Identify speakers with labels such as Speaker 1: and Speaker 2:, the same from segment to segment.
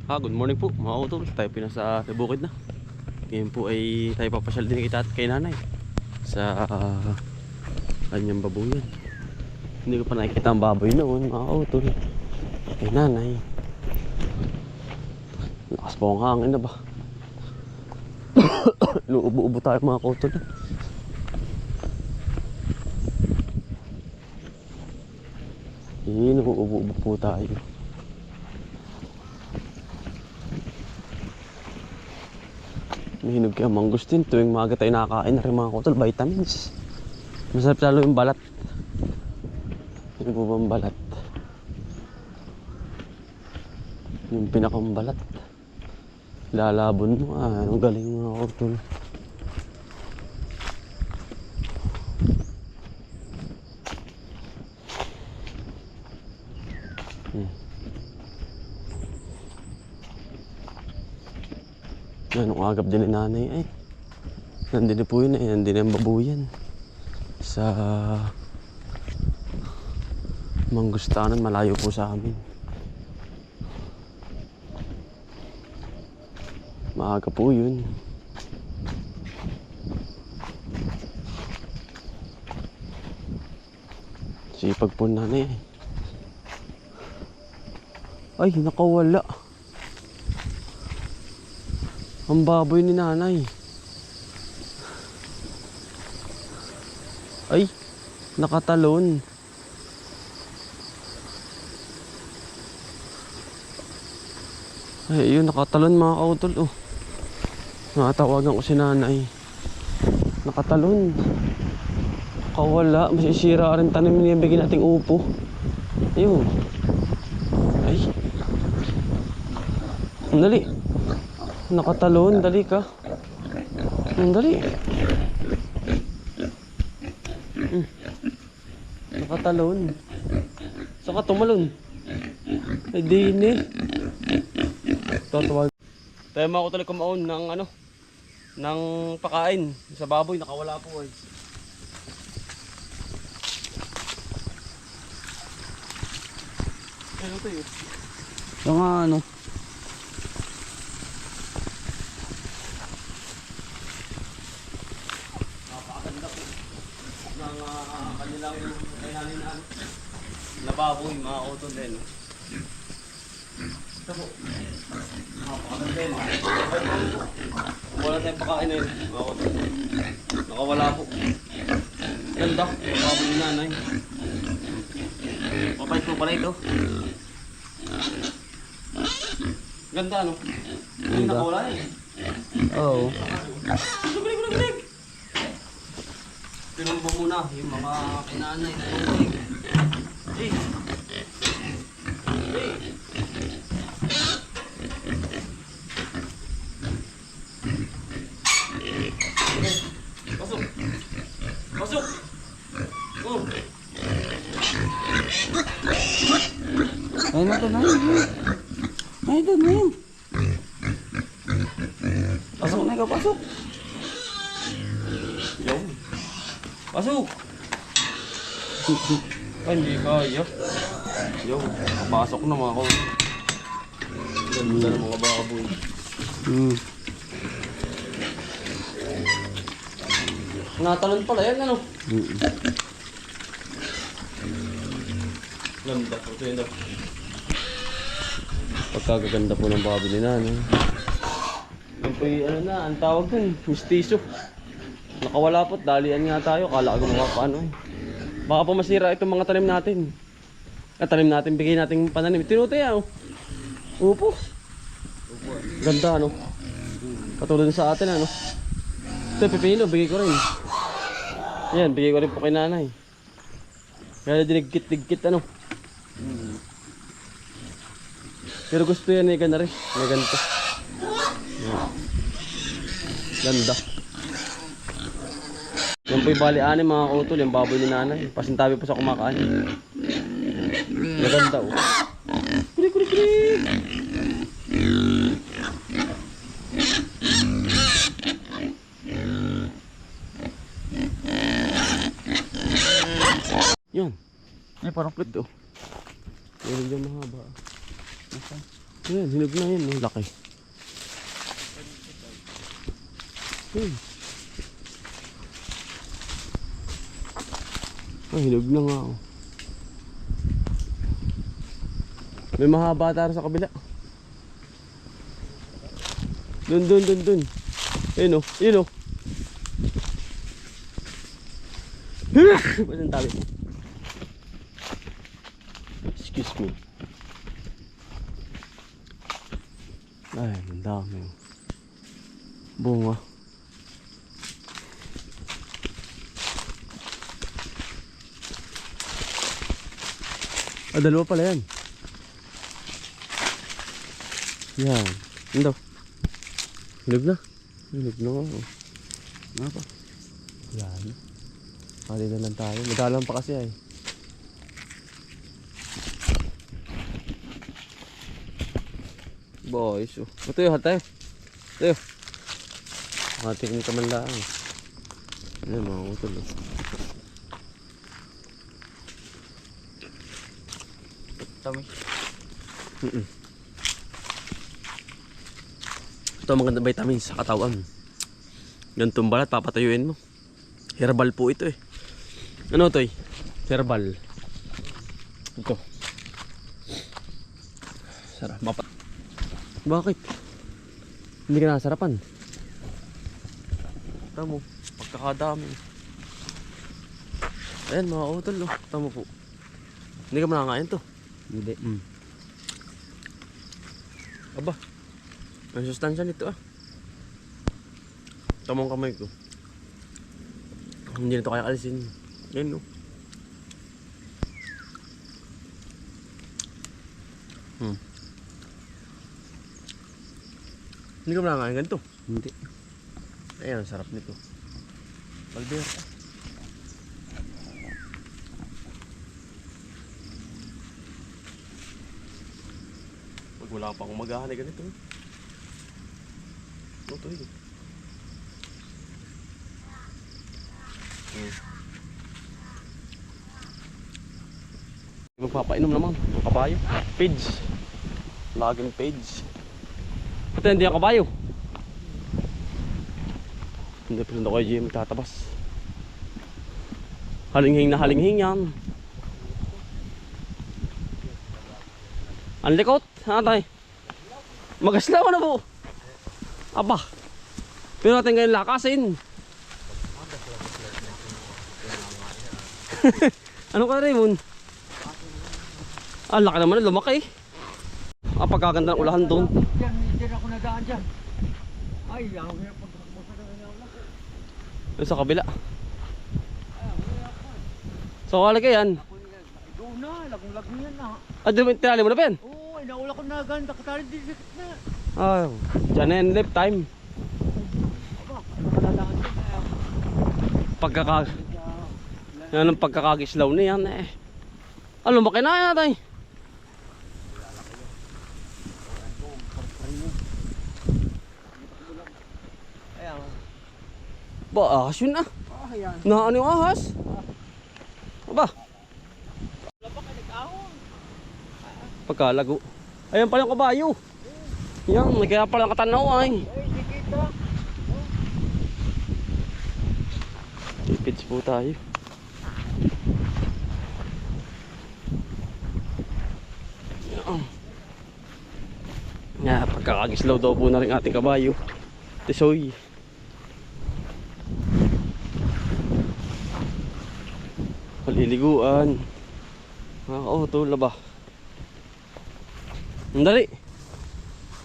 Speaker 1: Good morning po mga utol. Tayo po nasa bukid na. Ngayon po ay tayo papasyal din kay nanay sa kanyang babuyan. Hindi ko pa nakikita ang baboy noon mga utol. Kay nanay. Lakas po ang hangin na ba? Inuubo-ubo tayo mga utol. Inuubo-ubo po tayo. Mahinog kaya mangustin tuwing maaga tayo nakakain na rin mga kutol, vitamins. Masarap lalo yung balat. Yung po bang balat? Yung pinakang balat. Lalabon mo ang galing mga kutol. Anong agap din ni nanay ay nandun po yun eh, nandun ang babuyan sa Manggustanan, malayo po sa amin. Maaga po yun. Sipag po nanay ay nakawala ang baboy ni nanay. Ay, nakatalon. Ay, yun, nakatalon mga kautol. Oh, natawagan ko si nanay. Nakatalon. Nakawala. Masisira rin tanim niya. Bigyan nating upo. Ayun. Ay. Dali. Nakatalon, dali ka. Dali. Nakatalon. Saka tumalon. Ay di ini. Tatawag. Tayo mga ko talaga kumaon ng ano, ng pakain sa baboy, nakawala po ay. Ano to yun? Yung ano? Kanilang kainanin na baboy, mga utol din. Ito po. Napakaganda yun. Wala tayong pakain na yun, mga utol. Nakawala po. Ganda, baboy ni nanay. Papait po pala ito. Ganda ano? Hindi nakawala eh. Oo. Gulig. Tinumbo muna yung mga kinanay. Hey! Hey! Pasok! Pasok! Oh! Ay na ito na yun. Ay ito na yun. Pasok na ikaw, pasok! Yo! Pasok! Ay, hindi kaya. Yo, pasok na mga ko. Ganda na mga baboy. Natalon pala yan, ano? Ganda po, ganda. Pagkagaganda po ng baboy ni nanay. Yan po yung ano na, ang tawag dun, mistiso. Nakawala po, dalian nga tayo. Kala ko mga paano eh. Baka po masira itong mga tanim natin. Tanim natin, bigay natin pananim. Tinuto yan oh. Upo. Ganda ano. Katulad sa atin ano. Ito pipino, bigay ko rin. Yan, bigay ko rin po kay nanay. Kaya dinigkit-digkit ano. Pero gusto yan eh, ganda rin. May ganito. Ganda. Yan po yung bali-ani mga utol, yung baboy ni nanay. Pasintabi po sa kumakain. Maganda oh. Kuri. Yan. Ay parang cute oh. Meron dyan mahaba. Ayan, hinog na yan. Ang laki. Ay, hinog na nga. Oh. May mahaba tara sa kabila. Dun. Ayun o, yun o. Ba't ang tabi? Excuse me. Ay, ang dami. Bunga. Ah, dalawa pala yan. Yan. Ano daw? Hinog na. Hinog na nga. Nga pa. Yan. Pali na lang tayo. Madalang pa kasi ay. Boys. Ito yun. Tayo. Tayo. Makatingin ka man lang. Ayan mga utol. Tami. Ito ang magandang vitamins sa katawan. Ganitong balat, papatayuin mo. Herbal po ito eh. Ano ito eh? Herbal. Ito. Sarap. Bakit? Hindi ka nasarapan. Tamo. Pagkakadami. Ayan mga utol. Oh. Tamo po. Hindi ka manangain to. Hindi. Aba. Ang sustansya nito ah. Tamang kamay ko. Hindi na ito kaya alisin. Yan no. Hindi ka manangain ganito? Hindi. Ayan, ang sarap nito. Balber. Pag wala pa akong maghahanay ganito. Ito yun. Magpapainom naman ng kabayo. Page. Laging page. Ito hindi ang kabayo. Hindi pa rin ako kay Jim tatabas. Halinghing na halinghing yan. Ang likot. Atay. Magaslaw na po. Aba. Pero natin ngayon lakasin. Ano ka Raymond? Ah, laki naman, lumaki. Ah, pagkaganda ng ulahan doon.
Speaker 2: Diyan ako nadaan dyan. Ay, ang hirap pagkakbusa na lang.
Speaker 1: Sa kabila. So, kala ka yan?
Speaker 2: Doon na, lagong-lagong yan na.
Speaker 1: Ah, tinali mo na pa yan?
Speaker 2: Oo, inaula ko na ganda. Katali din na.
Speaker 1: Ah, dyan na yan, left time.
Speaker 2: Aba, ano ka nadaan dyan?
Speaker 1: Yan ang pagkakagislaw na yan eh. Ah, lumaki na yan natin. Ba, ahas yun ah. Na ano yung ahas? Aba. Pagkalago. Ayan pala yung kabayo. Yan, kaya pala katanaw ay. Tipids po tayo. Pagkakagislaw daw po na rin ating kabayo. Tisoy. Paliliguan. Nakaka-utol ba? Andali.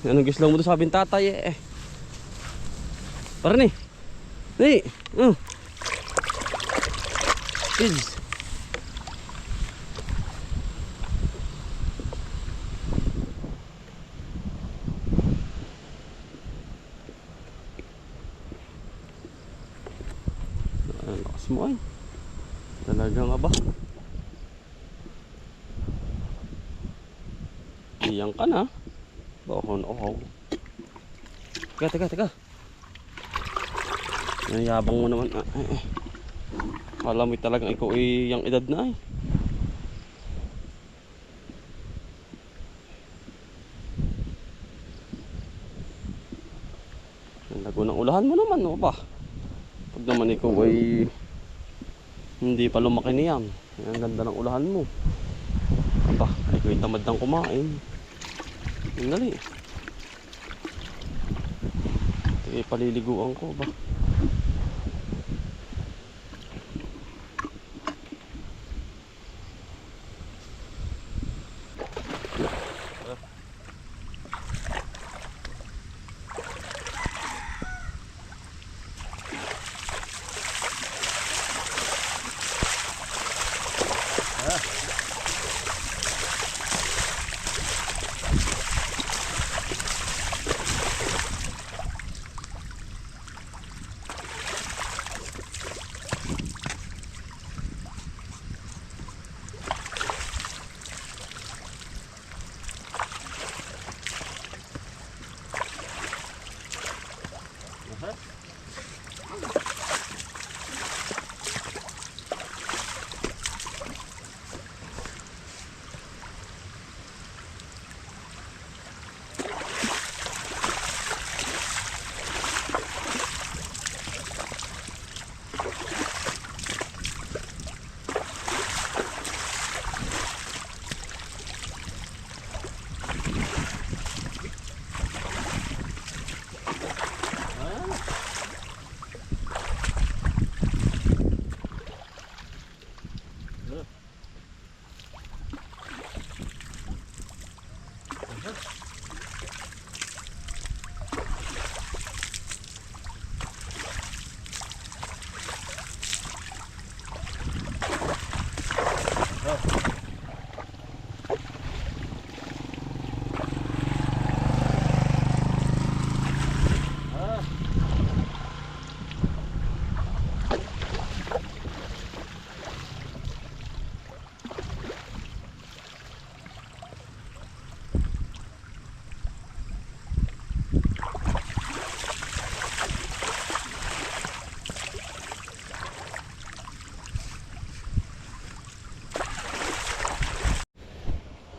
Speaker 1: Anong gislaw mo doon sabi ng tatay eh. Para ni. Ni. Kids. Lakas mo ay. Talagang aba. Iyang ka na. Bako. Teka. Nayabang mo naman. Alam mo talagang ikaw ay yung edad na eh. Lago ng ulahan mo naman, o ba? Pag naman ikaw ay hindi pa lumaki niyan. Ang ganda ng ulahan mo. Aba, ay ko'y tamad ng kumain. Ang dali. Sige, paliliguan ko ba?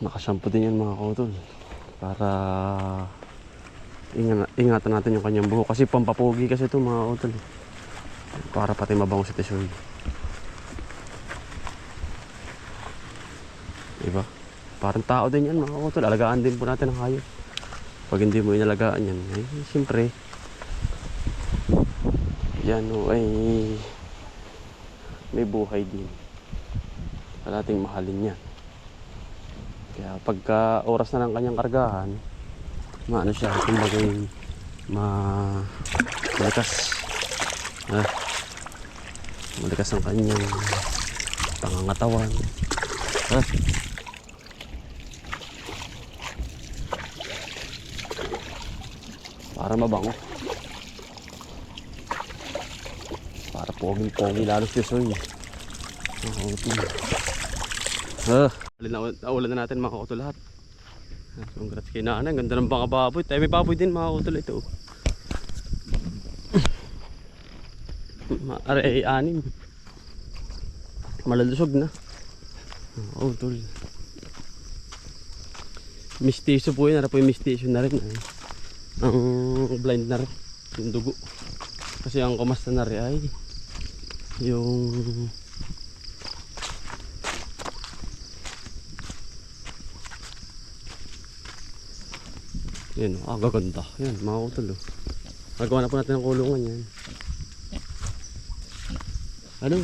Speaker 1: Nakasampo din yan mga kautol para ingatan natin yung kanyang buhok kasi pampapogi kasi ito mga kautol, para pati mabango si Tisoy, diba? Parang tao din yan mga kautol, alagaan din po natin ang hayop. Pag hindi mo inalagaan yan ay siyempre yan o ay may buhay din, wala nating mahalin yan. Kaya pagka oras na ng kanyang kargahan, maano siya, kumbaga malikas. Malikas ang kanyang pangangatawan. Para mabango. Para poging-pogi lalo si Tisoy. Naulan na natin mga kautol lahat. Congrats kay Nanay. Ganda ng mga baboy. Tayo may baboy din mga kautol ito. Aray anim. Malalusog na. Kautol. Mistiso po yun. Ara po yung mistiso na rin. Ang blind na rin. Yung dugo. Kasi ang kumasta na rin ay yung yan, gaganda. Yan, mga kautol. Nagawa na po natin ang kulungan yan. Ano?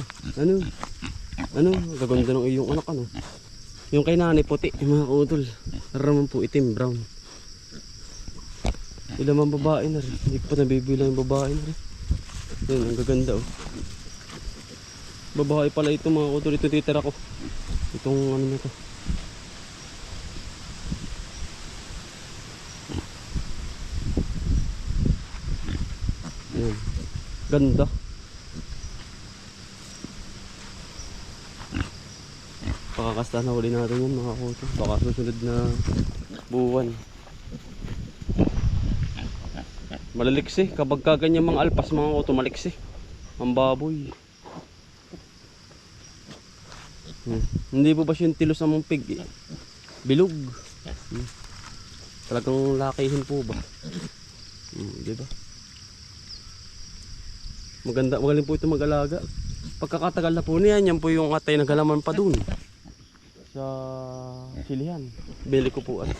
Speaker 1: Gaganda ng iyong anak, ano? Yung kay Nanay puti, mga kautol. Naraman po itim, brown. Ilang mga babae na rin. Hindi pa nabibilang yung babae na rin. Yan, ang gaganda, oh. Babae pala ito, mga kautol. Ito titira ko. Itong ano na ito. Yan. Ganda. Pakakasta na huli natin yan mga kautol. Baka susunod na buwan. Malaliksi. Kapag kaganyan mga alpas mga kautol, maliksi. Ang baboy. Hindi po ba siya yung tilos ng pig? Bilog. Talagang lakihin po ba? Diba? Magaling po ito mag-alaga. Pagkakatagal na po niyan, yan po yung atay na galaman pa dun. Sa silihan. Bili ko po at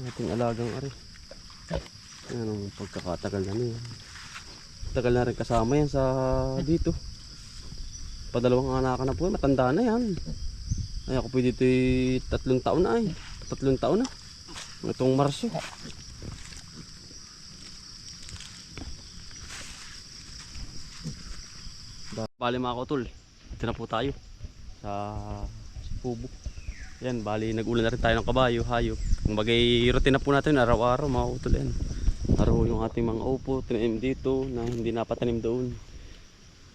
Speaker 1: ating alagang ari. Yan ang pagkakatagal na niyan. Tagal na rin kasama yan sa dito. Padalawang anak na po, matanda na yan. Ay ako po dito 3 taon na ay. 3 taon na. Itong Marso. Bali mga kotol, ito na po tayo sa Pubo. Yan, bali nag-ulan na rin tayo ng kabayo, hayop. Kung bagay routine na po natin araw-araw mga kotol yan. Araw yung ating mga upo, tinanim dito na hindi napatanim doon.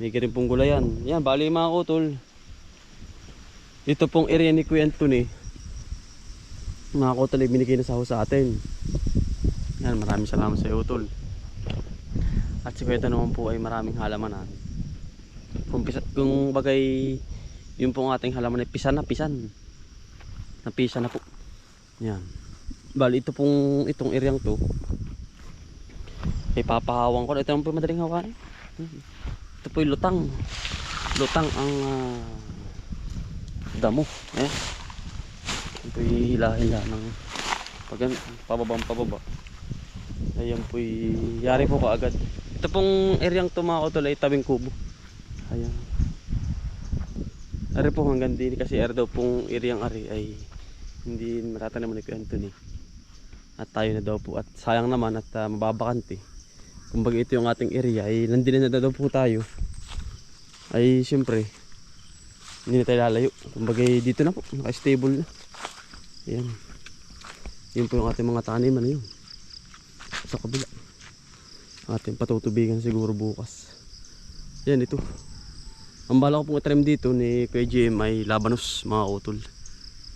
Speaker 1: May rin pong gulayan. Yan, bali mga kotol. Ito pong area ni Kuya Anthony. Mga kotol ay binigay na sa atin. Yan, maraming salamat sa iyo tol. At si Kuya naman po ay maraming halaman natin. Kung bagay yung pong ating halaman ay pisan. Napisa na po. Yan. Bali ito pong itong area to. Ay papahawang ko. Ito naman po madaling hawakan. Ito po yung lutang. Lutang ang damo. Ayan. Ito yung hila-hila ng pababa. Ayan po yung yari po kaagad. Ito pong area to mga kotol ay tabing kubo. Ayan. Ari po hanggang din kasi daw pong area ari ay hindi matatanim ni Kuya Anthony. At tayo na daw po at sayang naman at mababakante. Kumbaga ito yung ating area ay nandun na daw po tayo. Ay siyempre hindi na tayo lalayo. Kumbaga dito na po, naka-stable na. Ayan. Yun po yung ating mga taniman na yun. Sa kabila. Ating patutubigan siguro bukas. Yan ito. Ang bala ko pong itanim dito ni Kuya GM ay labanos mga utol.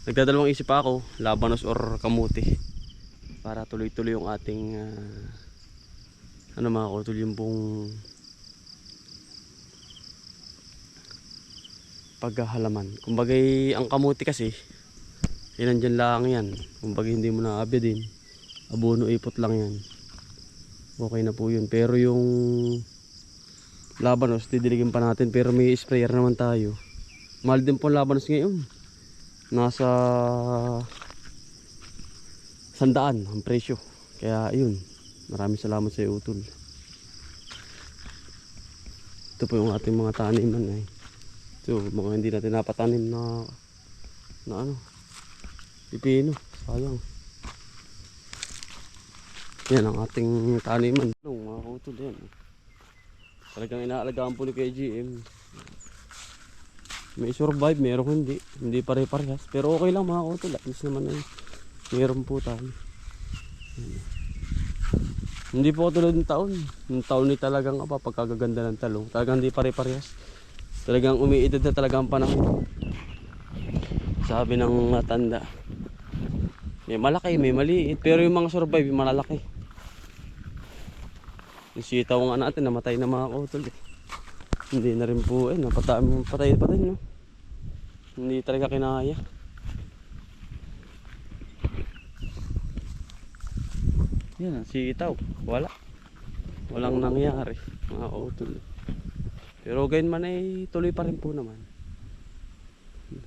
Speaker 1: Nagdadalawang isip ako, labanos or kamuti. Para tuloy-tuloy yung ating ano mga utol, yung pong paghahalaman. Kumbagay ang kamuti kasi nandyan lang yan. Kumbagay hindi mo na din. Abono ipot lang yan. Okay na po yun. Pero yung labanos didiligin pa natin, pero may sprayer naman tayo. Mahal din po labanos ngayon. Nasa 100 ang presyo. Kaya yun, maraming salamat sa iyo utol. Ito po yung ating mga taniman ay. Ito mga hindi natin napatanim na ano, pipino, sayang. Yan ang ating taniman. Mga utol yan. Talagang inaalagaan po ni Kuya GM. May survive, meron hindi. Hindi pare-parehas. Pero okay lang mga kotol. At least naman ay meron po tayo. Hindi po tulad ng taon. Yung taon ni talagang pagkagaganda ng talong. Talagang hindi pare-parehas. Talagang umiidad na talagang panahon. Sabi ng matanda. May malaki, may maliit. Pero yung mga survive, yung malalaki. Yung sitaw nga natin, namatay na mga kotol eh. Hindi na rin po eh, patay no. Hindi talaga kinaya. Yan, sitaw, walang nangyari mga kotol. Pero gayon man ay tuloy pa rin po naman.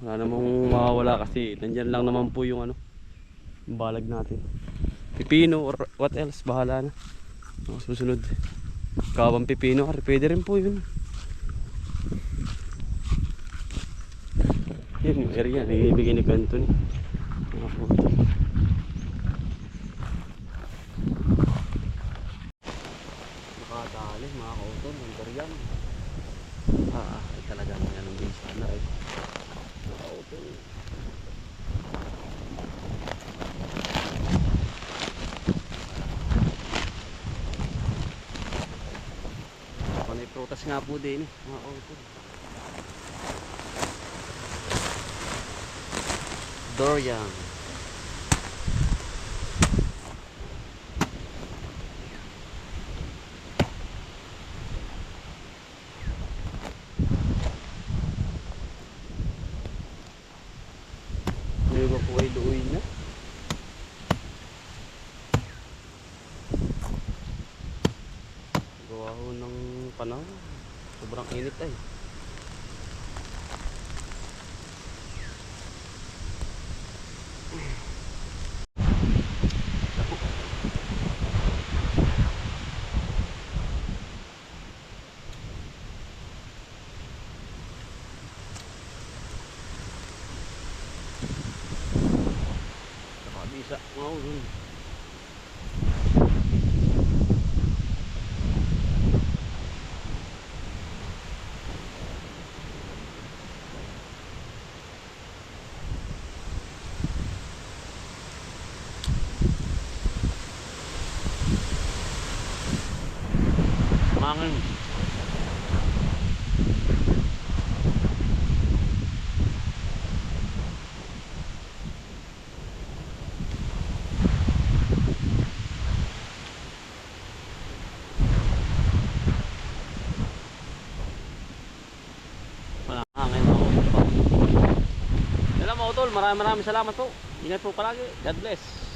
Speaker 1: Wala namang mawawala kasi nandyan lang naman po yung ano, yung balag natin. Pipino or what else, bahala na. Susunod kawang pipino, pwede rin po yun. Yun yung area na ibigay ni Kuya Anthony. Nakadali mga kautol ng durian. Ay talaga yan ang bisa na eh. Mga kautol. May prutas nga po din mga kautol. Durian. May iba po ay luoy na. Gawa ho ng panahon. Sobrang init ay. Nakabisa nga dun. Mangin. Wala hangin mga utol. Yan lang mga utol. Maraming salamat po. Ingat po palagi. God bless.